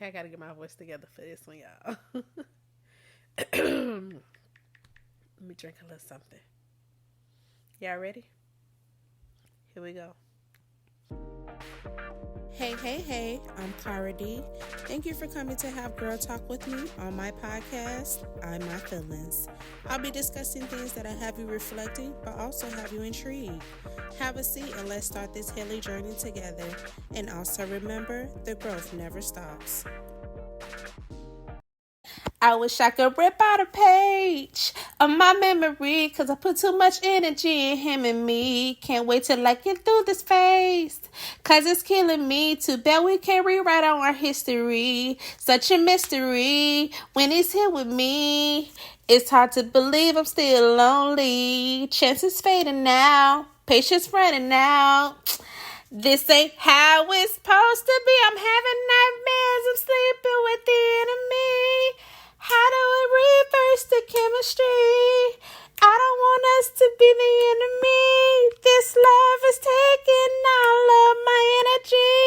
Okay, I gotta get my voice together for this one, y'all. Let me drink a little something. Y'all ready? Here we go. Hey, hey, hey, I'm Cara D. Thank you for coming to have Girl Talk with me on my podcast, I'm My Feelings. I'll be discussing things that'll have you reflecting, but also have you intrigued. Have a seat and let's start this healing journey together. And also remember, the growth never stops. I wish I could rip out a page of my memory, cause I put too much energy in him and me. Can't wait till I get through this phase, cause it's killing me. Too bad we can't rewrite our history. Such a mystery when he's here with me. It's hard to believe I'm still lonely. Chances fading now, patience running out. This ain't how it's supposed to be. I'm having nightmares of sleeping with the enemy. How do we reverse the chemistry? I don't want us to be the enemy. This love is taking all of my energy,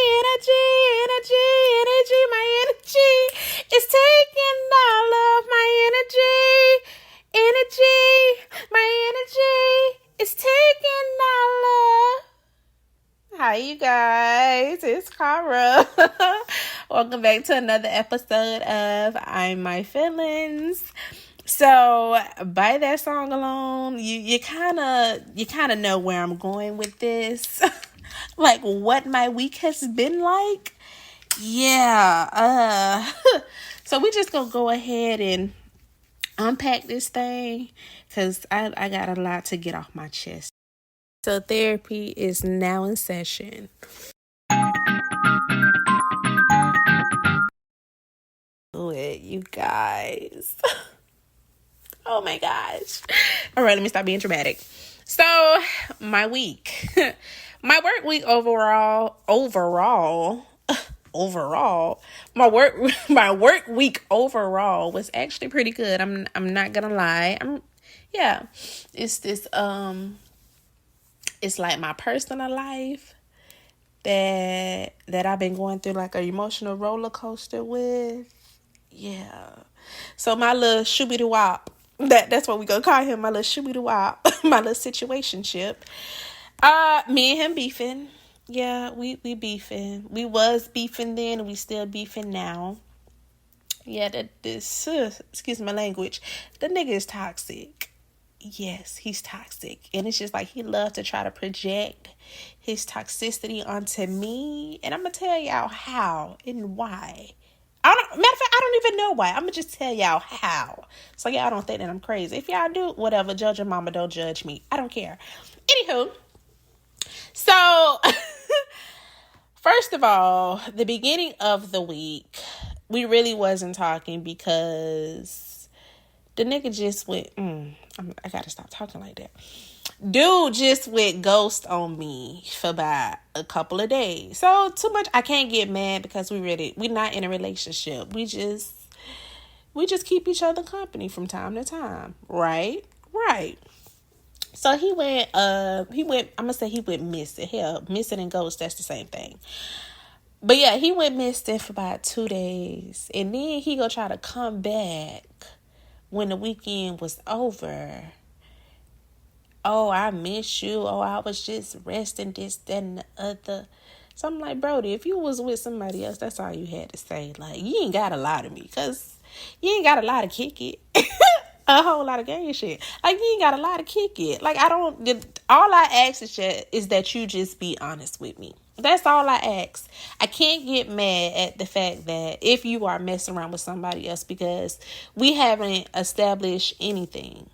my energy. It's taking all of my my energy. It's taking all of. Hi, you guys. It's Cara. Welcome back to another episode of I'm My Feelings. So, by that song alone, you kind of know where I'm going with this. Like what my week has been like. Yeah. So we just gonna go ahead and unpack this thing because I got a lot to get off my chest. So therapy is now in session. Do it, you guys. Oh my gosh. All right, let me stop being dramatic. So my week, my work week my work week overall was actually pretty good. I'm not gonna lie. It's this it's like my personal life that I've been going through like an emotional roller coaster with. Yeah. So my little shooby doo wop, that's what we gonna call him, my little shooby doo wop, my little situationship. Me and him beefing. Yeah, we beefing. We was beefing then and we still beefing now. Yeah, excuse my language. The nigga is toxic. Yes, he's toxic. And it's just like he loves to try to project his toxicity onto me. And I'm going to tell y'all how and why. Matter of fact, I don't even know why. I'm going to just tell y'all how. So y'all don't think that I'm crazy. If y'all do, whatever. Judge your mama, don't judge me. I don't care. Anywho, so first of all, the beginning of the week, we really wasn't talking because the nigga just went, I gotta stop talking like that. Dude just went ghost on me for about a couple of days. So too much, I can't get mad because we're not in a relationship. We just keep each other company from time to time. Right? Right. So he went, I'm gonna say he went missing. Hell, missing and ghost, that's the same thing. But yeah, he went missing for about 2 days. And then he gonna try to come back when the weekend was over. Oh, I miss you. Oh, I was just resting, this, that, and the other. So I'm like, Brody, if you was with somebody else, that's all you had to say. Like, you ain't got to lie to me because you ain't got a lot to kick it. A whole lot of gay shit. Like, you ain't got a lot to kick it. Like, all I ask is that you just be honest with me. That's all I ask. I can't get mad at the fact that if you are messing around with somebody else because we haven't established anything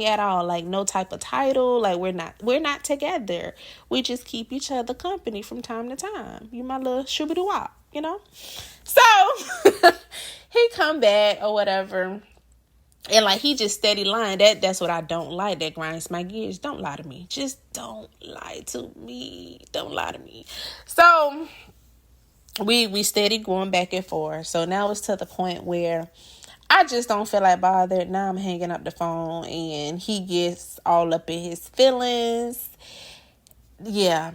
at all, like no type of title, like we're not together. We just keep each other company from time to time. You my little shooby-doo-wop, you know? So he come back or whatever. And like he just steady lying. That's what I don't like. That grinds my gears. Don't lie to me. Just don't lie to me. Don't lie to me. So we steady going back and forth. So now it's to the point where I just don't feel like bothered. Now I'm hanging up the phone and he gets all up in his feelings. Yeah.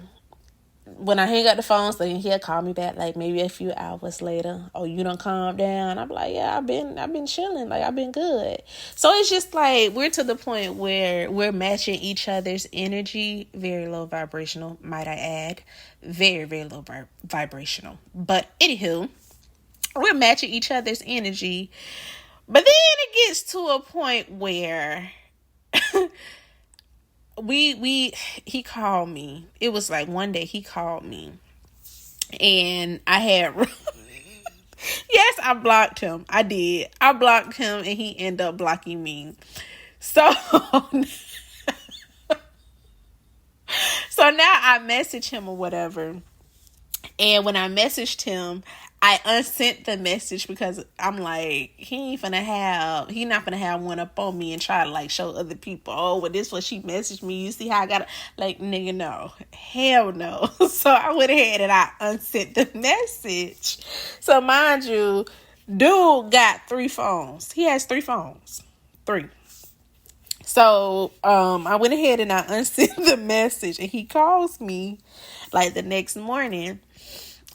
when I hang up the phone, so then he'll call me back like maybe a few hours later. Oh, you done calm down? I'm like, yeah, I've been chilling, like I've been good. So it's just like we're to the point where we're matching each other's energy. Very low vibrational, might I add. Very, very low vibrational. But anywho, we're matching each other's energy. But then it gets to a point where he called me. It was like one day he called me, and I had yes, I blocked him. I did. I blocked him, and he ended up blocking me. So so now I message him or whatever. And when I messaged him, I unsent the message because I'm like, he not gonna have one up on me and try to like show other people, oh, well, this was she messaged me. You see how I got like, nigga, no, hell no. So I went ahead and I unsent the message. So mind you, dude got 3 phones. He has 3 phones, 3. So I went ahead and I unsent the message, and he calls me like the next morning.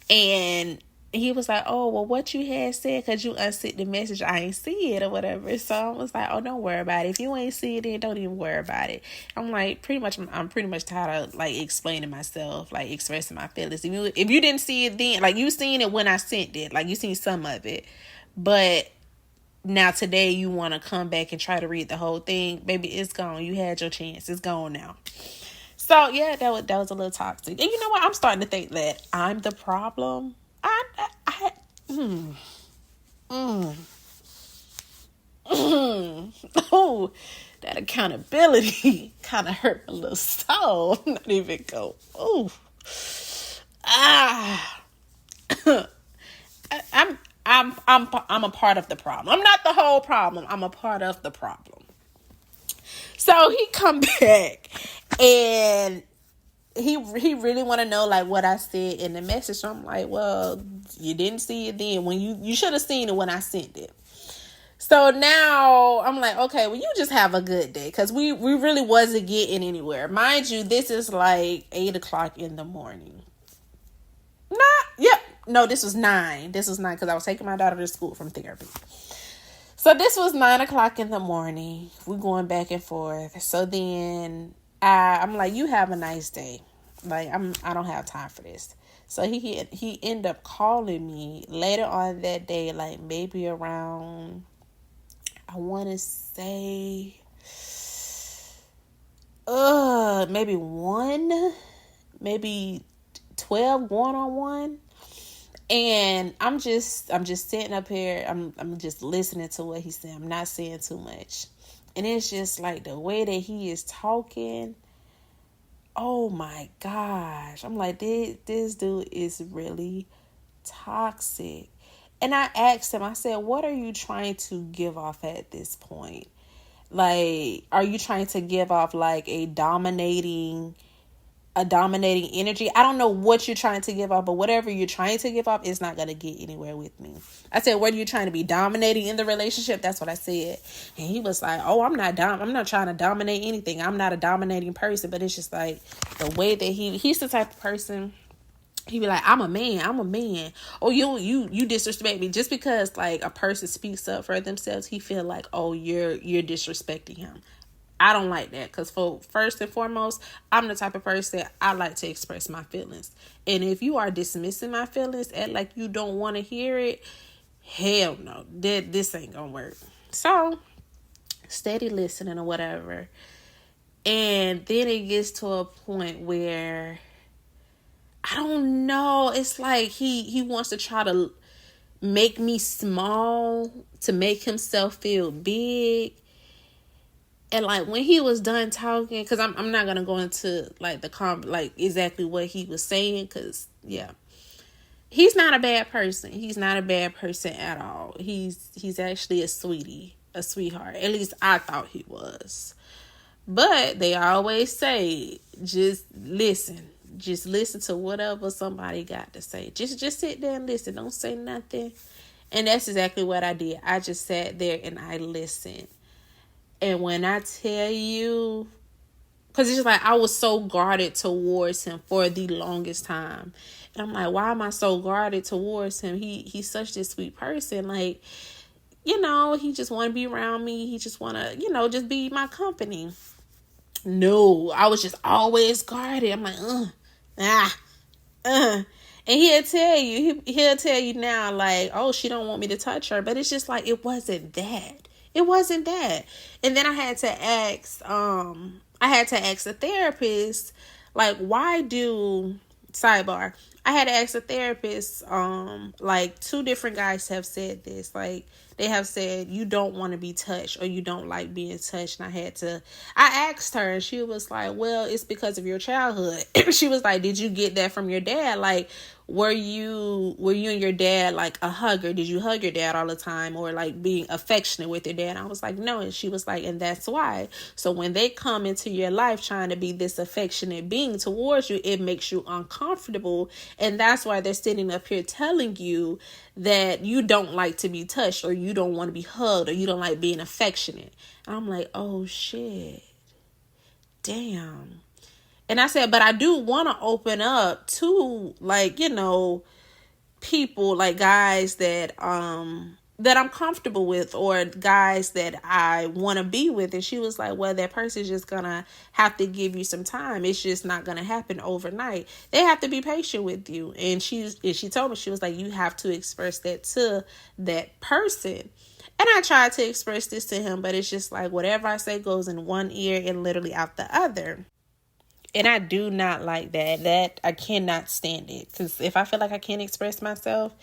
And he was like, oh, well, what you had said, because you unsent the message, I ain't see it or whatever. So I was like, oh, don't worry about it. If you ain't see it, then don't even worry about it. I'm like, I'm pretty much tired of like explaining myself, like expressing my feelings. If you didn't see it then, like you seen it when I sent it, like you seen some of it. But now today you want to come back and try to read the whole thing. Baby, it's gone. You had your chance. It's gone now. So yeah, that was a little toxic. And you know what? I'm starting to think that I'm the problem. Oh, that accountability kind of hurt a little soul. Not even go. Oh, I'm a part of the problem. I'm not the whole problem. I'm a part of the problem. So he come back and he really want to know like what I said in the message. So I'm like, well, you didn't see it then. When you should have seen it when I sent it. So now I'm like, okay, well, you just have a good day, because we really wasn't getting anywhere. Mind you, this is like 8:00 in the morning. No, this was 9. This was 9 because I was taking my daughter to school from therapy. So this was 9:00 in the morning. We're going back and forth. So then I'm like, you have a nice day. Like I don't have time for this. So he ended up calling me later on that day, like maybe around, I want to say, maybe 1, maybe 12 going on 1. And I'm just sitting up here. I'm just listening to what he's saying. I'm not saying too much. And it's just like the way that he is talking. Oh my gosh. I'm like, this dude is really toxic. And I asked him, I said, what are you trying to give off at this point? Like, are you trying to give off like a dominating energy? I don't know what you're trying to give off, but whatever you're trying to give off is not going to get anywhere with me. I said, what are you trying to be, dominating in the relationship? That's what I said. And he was like, oh, I'm not trying to dominate anything. I'm not a dominating person. But it's just like the way that he's the type of person. He be like, I'm a man. Oh, you disrespect me. Just because like a person speaks up for themselves, he feel like, oh, you're disrespecting him. I don't like that, because first and foremost, I'm the type of person I like to express my feelings. And if you are dismissing my feelings, act like you don't want to hear it, hell no, this ain't gonna work. So steady listening or whatever. And then it gets to a point where I don't know, it's like he wants to try to make me small to make himself feel big. And like when he was done talking, because I'm not gonna go into like like exactly what he was saying, because yeah, he's not a bad person. He's not a bad person at all. He's actually a sweetheart. At least I thought he was. But they always say, just listen to whatever somebody got to say. Just sit there and listen. Don't say nothing. And that's exactly what I did. I just sat there and I listened. And when I tell you, Because it's just like I was so guarded towards him for the longest time. And I'm like, why am I so guarded towards him? He's such this sweet person. Like, he just want to be around me. He just want to, just be my company. No, I was just always guarded. I'm like, and he'll tell you now, like, oh, she don't want me to touch her. But it's just like, it wasn't that. It wasn't that. And then I had to ask a therapist, like, sidebar, I had to ask a therapist, like, 2 different guys have said this. Like, they have said, you don't want to be touched or you don't like being touched. And I asked her and she was like, well, it's because of your childhood. She was like, did you get that from your dad? Like, were you and your dad like a hugger? Did you hug your dad all the time or like being affectionate with your dad? And I was like, no. And she was like, and that's why. So when they come into your life trying to be this affectionate being towards you, it makes you uncomfortable. And that's why they're sitting up here telling you that you don't like to be touched or you don't want to be hugged or you don't like being affectionate. And I'm like, oh shit. Damn. And I said, but I do want to open up to, like, people, like guys that I'm comfortable with or guys that I want to be with. And she was like, well, that person's just gonna have to give you some time. It's just not gonna happen overnight. They have to be patient with you. And she told me, she was like, you have to express that to that person. And I tried to express this to him, but it's just like whatever I say goes in one ear and literally out the other. And I do not like that. That I cannot stand it. Because if I feel like I can't express myself,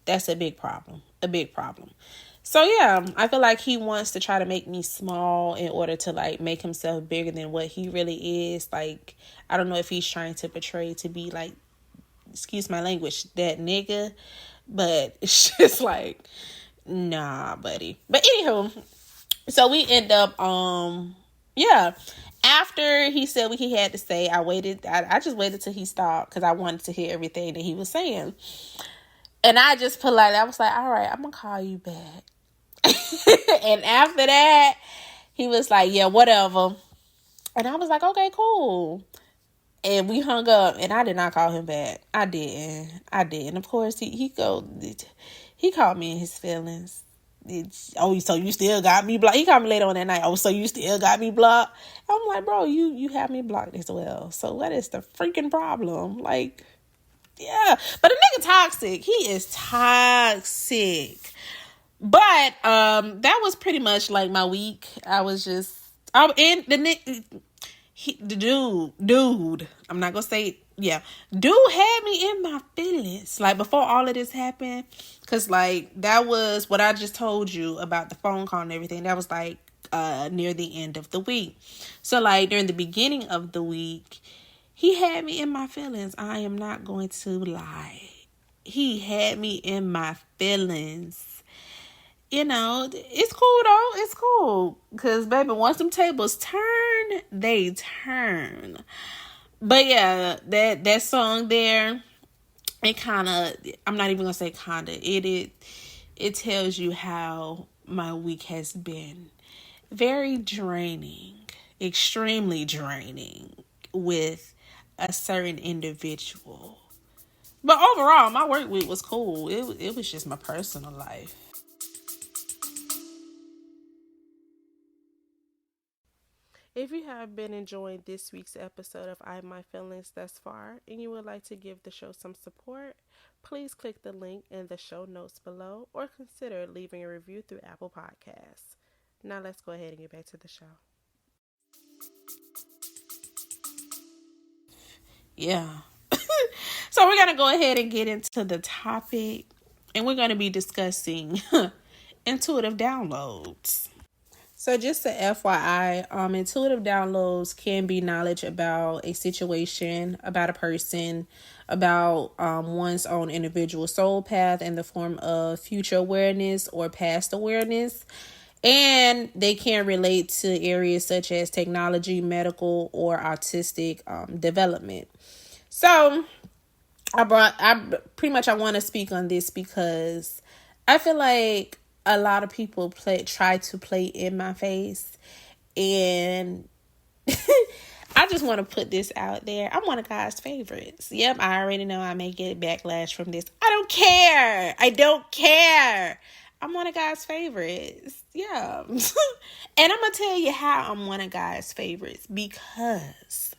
that's a big problem. A big problem. So yeah, I feel like he wants to try to make me small in order to like make himself bigger than what he really is. Like, I don't know if he's trying to portray to be like, excuse my language, that nigga. But it's just like, nah, buddy. But anywho, so we end up, after he said what he had to say, I just waited till he stopped because I wanted to hear everything that he was saying. And I just politely, I was like, all right, I'm going to call you back. And after that, he was like, yeah, whatever. And I was like, okay, cool. And we hung up and I did not call him back. I didn't. Of course, he called me in his feelings. So you still got me blocked? He called me later on that night. Oh, so you still got me blocked? I'm like, bro, you have me blocked as well. So what is the freaking problem? Like, yeah. But the nigga toxic. He is toxic. But that was pretty much like my week. Dude, I'm not gonna say, yeah, dude had me in my feelings, like, before all of this happened, because, like, that was what I just told you about the phone call and everything. That was, like, near the end of the week. So, like, during the beginning of the week, he had me in my feelings. I am not going to lie. He had me in my feelings. It's cool though. It's cool. Because, baby, once them tables turn, they turn. But yeah, that song there, it kind of, I'm not even going to say kind of, it tells you how my week has been. Very draining. Extremely draining with a certain individual. But overall, my work week was cool. It was just my personal life. If you have been enjoying this week's episode of I My Feelings thus far and you would like to give the show some support, please click the link in the show notes below or consider leaving a review through Apple Podcasts. Now let's go ahead and get back to the show. Yeah. So we're going to go ahead and get into the topic, and we're going to be discussing intuitive downloads. So just a FYI, intuitive downloads can be knowledge about a situation, about a person, about one's own individual soul path in the form of future awareness or past awareness. And they can relate to areas such as technology, medical, or autistic development. So I want to speak on this because I feel like a lot of people try to play in my face, and I just want to put this out there. I'm one of God's favorites. Yep, I already know I may get backlash from this. I don't care. I don't care. I'm one of God's favorites. Yeah. And I'm going to tell you how I'm one of God's favorites. Because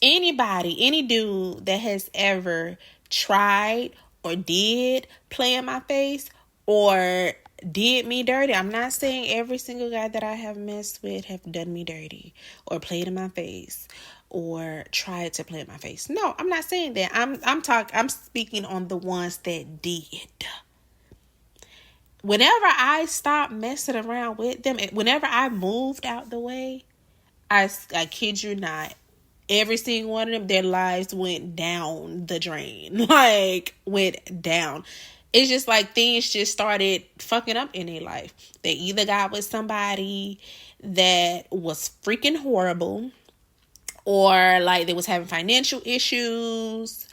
any dude that has ever tried or did play in my face or did me dirty. I'm not saying every single guy that I have messed with have done me dirty or played in my face or tried to play in my face. No, I'm not saying that. I'm speaking on the ones that did. Whenever I stopped messing around with them, whenever I moved out the way, I kid you not, every single one of them, their lives went down the drain. Like, went down. It's just like things just started fucking up in their life. They either got with somebody that was freaking horrible, or like they was having financial issues,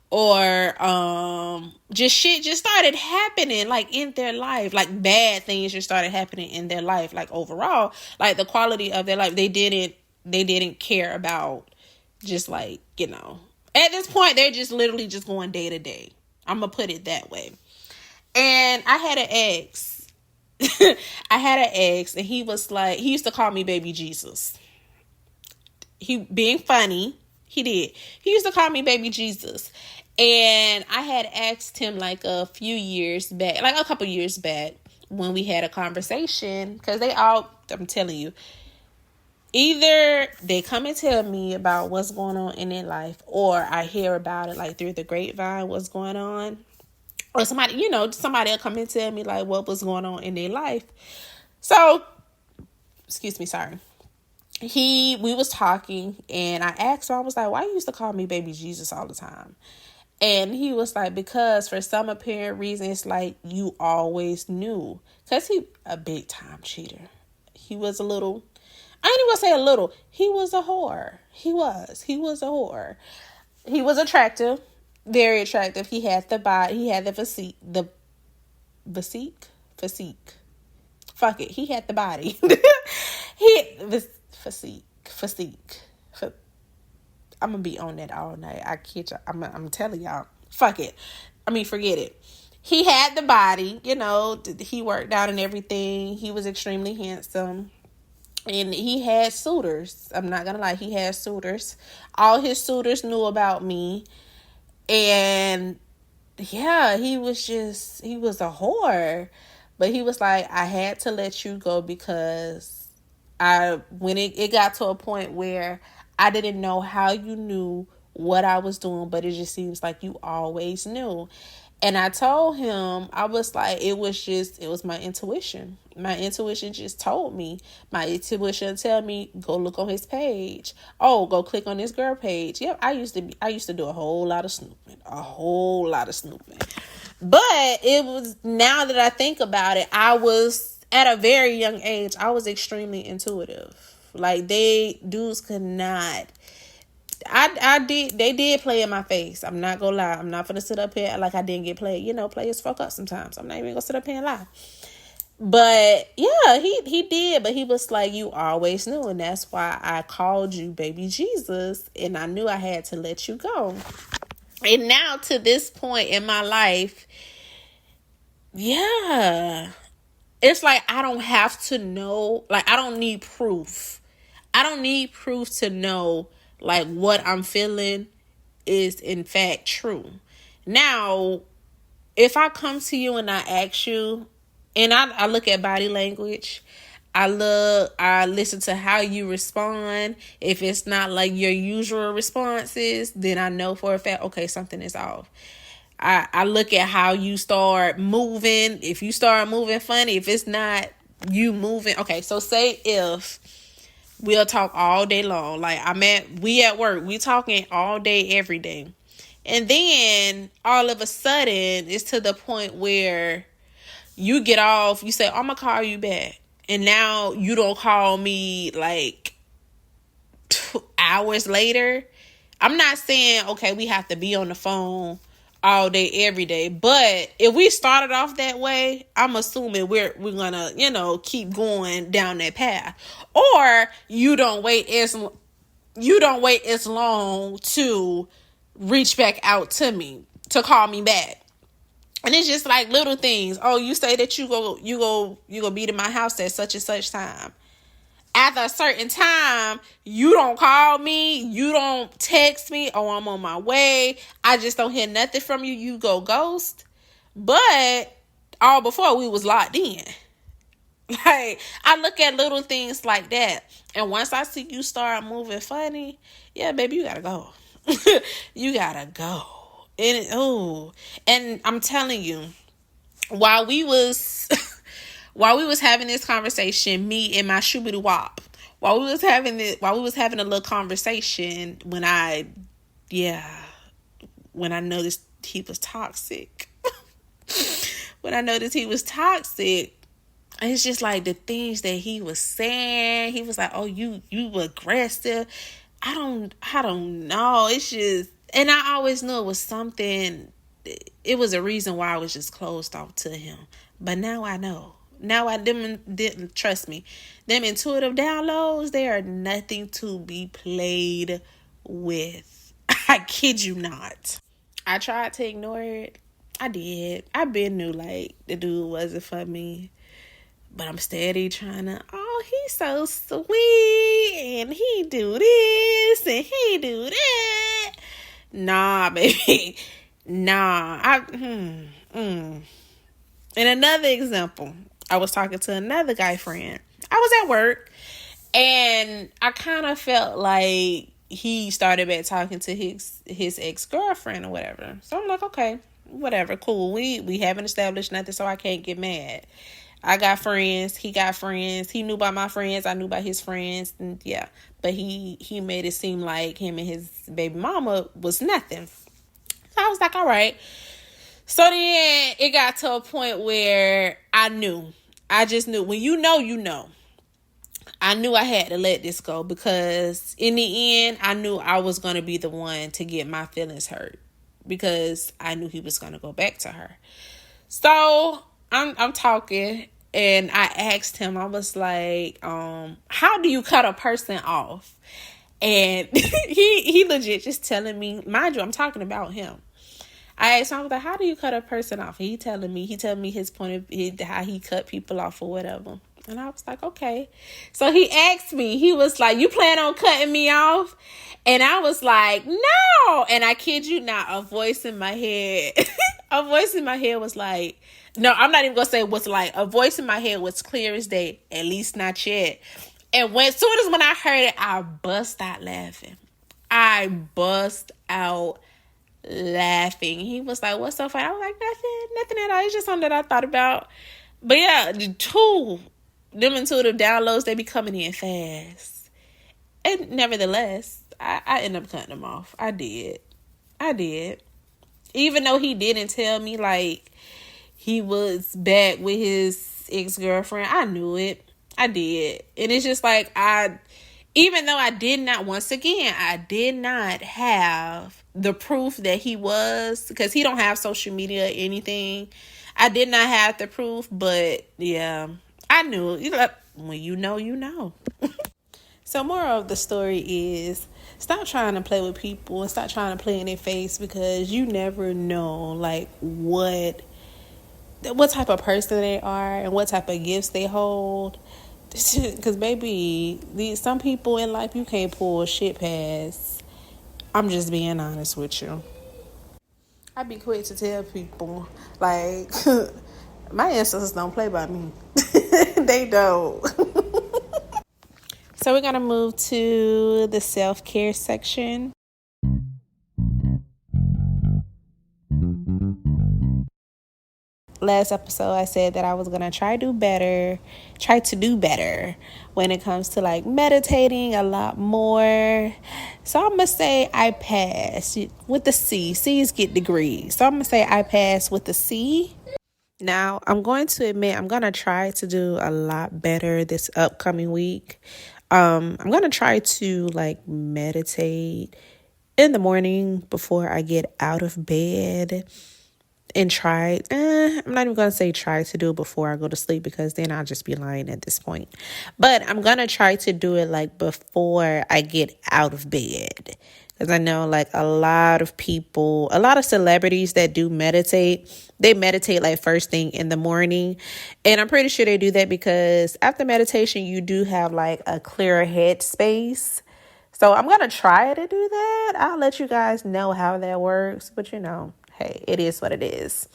or just shit just started happening like in their life. Like bad things just started happening in their life. Like overall, like the quality of their life, they didn't care about. Just like, at this point, they're just literally just going day to day. I'm going to put it that way. And I had an ex. And he was like, he used to call me baby Jesus. He being funny. He did. He used to call me baby Jesus. And I had asked him like a few years back, like a couple years back, when we had a conversation, because I'm telling you, either they come and tell me about what's going on in their life, or I hear about it like through the grapevine, what's going on, or somebody will come and tell me like what was going on in their life. So, excuse me, sorry. We was talking, and I asked him, I was like, why you used to call me baby Jesus all the time? And he was like, because for some apparent reason, it's like you always knew. Because he a big time cheater. He was a little... I ain't even gonna say a little. He was a whore. He was a whore. He was attractive. Very attractive. He had the body. He had the physique. Physique. Fuck it. He had the body. Physique. I'm gonna be on that all night. I kid you. I'm telling y'all. Fuck it. Forget it. He had the body. He worked out and everything. He was extremely handsome. And he had suitors. I'm not gonna lie, he had suitors. All his suitors knew about me. And yeah, he was a whore. But he was like, I had to let you go because when it got to a point where I didn't know how you knew what I was doing, but it just seems like you always knew. And I told him, I was like, it was my intuition. My intuition just told me. My intuition tell me, go look on his page. Oh, go click on this girl page. Yep, I used to do a whole lot of snooping. But it was, now that I think about it, I was, at a very young age, I was extremely intuitive. Like, dudes could not... they did play in my face. I'm not gonna lie. I'm not gonna sit up here like I didn't get played. Players fuck up sometimes. I'm not even gonna sit up here and lie. But yeah, he did. But he was like, you always knew, and that's why I called you baby Jesus, and I knew I had to let you go. And now to this point in my life, yeah, it's like I don't have to know. Like, I don't need proof. I don't need proof to know like what I'm feeling is in fact true. Now, if I come to you and I ask you, and I look at body language, I listen to how you respond. If it's not like your usual responses, then I know for a fact, okay, something is off. I look at how you start moving. If you start moving funny, if it's not you moving, okay, so say if we'll talk all day long. Like, we at work. We talking all day, every day. And then all of a sudden, it's to the point where you get off. You say, I'm going to call you back. And now you don't call me like 2 hours later. I'm not saying, okay, we have to be on the phone all day, every day. But if we started off that way, I'm assuming we're gonna, keep going down that path. Or you don't wait as you don't wait as long to reach back out to me, to call me back. And it's just like little things. Oh, you say that you go be to my house at such and such time. After a certain time, you don't call me, you don't text me, oh, I'm on my way, I just don't hear nothing from you, you go ghost. But all before we was locked in. Like, I look at little things like that. And once I see you start moving funny, yeah, baby, you gotta go. You gotta go. And I'm telling you, while we was having this conversation, me and my shooby wop, while we was having a little conversation, when I noticed he was toxic. When I noticed he was toxic, it's just like the things that he was saying. He was like, "Oh, you aggressive." I don't know. It's just, and I always knew it was something. It was a reason why I was just closed off to him. But now I know. Now I didn't trust me. Them intuitive downloads, they are nothing to be played with. I kid you not. I tried to ignore it. I did. I been knew like the dude wasn't for me. But I'm steady trying to, oh, he's so sweet, and he do this, and he do that. Nah, baby. Nah. And another example, I was talking to another guy friend. I was at work, and I kind of felt like he started back talking to his ex-girlfriend or whatever. So I'm like, okay, whatever, cool. We haven't established nothing, so I can't get mad. I got friends. He got friends. He knew about my friends. I knew about his friends. And yeah. But he made it seem like him and his baby mama was nothing. So I was like, all right. So then it got to a point where I knew. I just knew. When you know, you know. I knew I had to let this go, because in the end, I knew I was going to be the one to get my feelings hurt, because I knew he was going to go back to her. So I'm talking, and I asked him, I was like, how do you cut a person off? And he legit just telling me, mind you, I'm talking about him. I asked him, I was like, how do you cut a person off? And he telling me his point of how he cut people off or whatever. And I was like, okay. So he asked me, he was like, you plan on cutting me off? And I was like, no. And I kid you not, a voice in my head was like, no, I'm not even going to say what's like. A voice in my head was clear as day, at least not yet. And as soon as when I heard it, I bust out laughing. He was like, what's so funny? I was like, nothing at all. It's just something that I thought about. But yeah, them intuitive downloads, they be coming in fast. And nevertheless, I ended up cutting them off. I did. Even though he didn't tell me like he was back with his ex-girlfriend, I knew it. I did. And it's just like, even though I did not have the proof that he was, because he don't have social media or anything. I did not have the proof, but yeah, I knew. When you know, you know. So moral of the story is, stop trying to play with people and stop trying to play in their face, because you never know like what type of person they are and what type of gifts they hold. Because baby, some people in life you can't pull shit past. I'm just being honest with you. I be quick to tell people like my ancestors don't play by me. They don't. So we're gonna move to the self-care section. Last episode I said that I was gonna try to do better when it comes to like meditating a lot more. So I'm gonna say I passed with the C. C's get degrees. So I'm gonna say I passed with the C. Now I'm going to admit I'm gonna try to do a lot better this upcoming week. I'm gonna try to like meditate in the morning before I get out of bed. and try, I'm not even going to say try to do it before I go to sleep, because then I'll just be lying at this point. But I'm going to try to do it like before I get out of bed. Because I know like a lot of people, a lot of celebrities that do meditate, they meditate like first thing in the morning. And I'm pretty sure they do that because after meditation, you do have like a clearer head space. So I'm going to try to do that. I'll let you guys know how that works. But hey, it is what it is.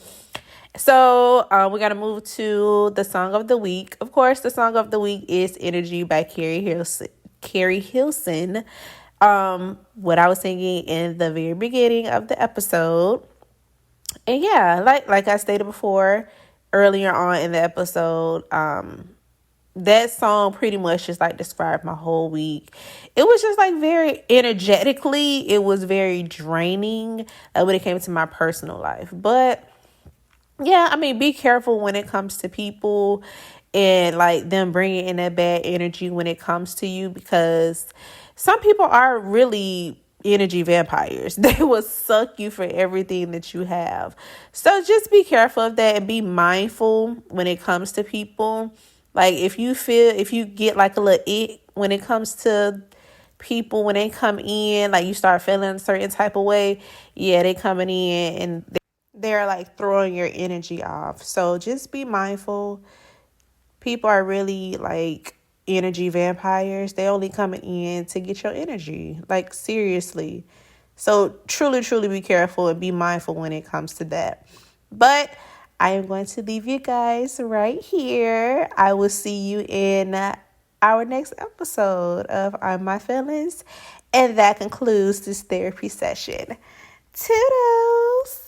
So we got to move to the song of the week. Of course, the song of the week is Energy by Carrie Hilson. What I was singing in the very beginning of the episode. And yeah, like I stated before, earlier on in the episode, that song pretty much just like described my whole week. It was just like very energetically, it was very draining when it came to my personal life. But yeah, I mean, be careful when it comes to people and like them bringing in that bad energy when it comes to you, because some people are really energy vampires. They will suck you for everything that you have. So just be careful of that and be mindful when it comes to people. Like if you get like a little ick when it comes to people, when they come in, like you start feeling a certain type of way, yeah, they coming in and they're like throwing your energy off. So just be mindful. People are really like energy vampires. They only coming in to get your energy. Like seriously. So truly, truly be careful and be mindful when it comes to that. But I am going to leave you guys right here. I will see you in our next episode of On My Feelings. And that concludes this therapy session. Toodles!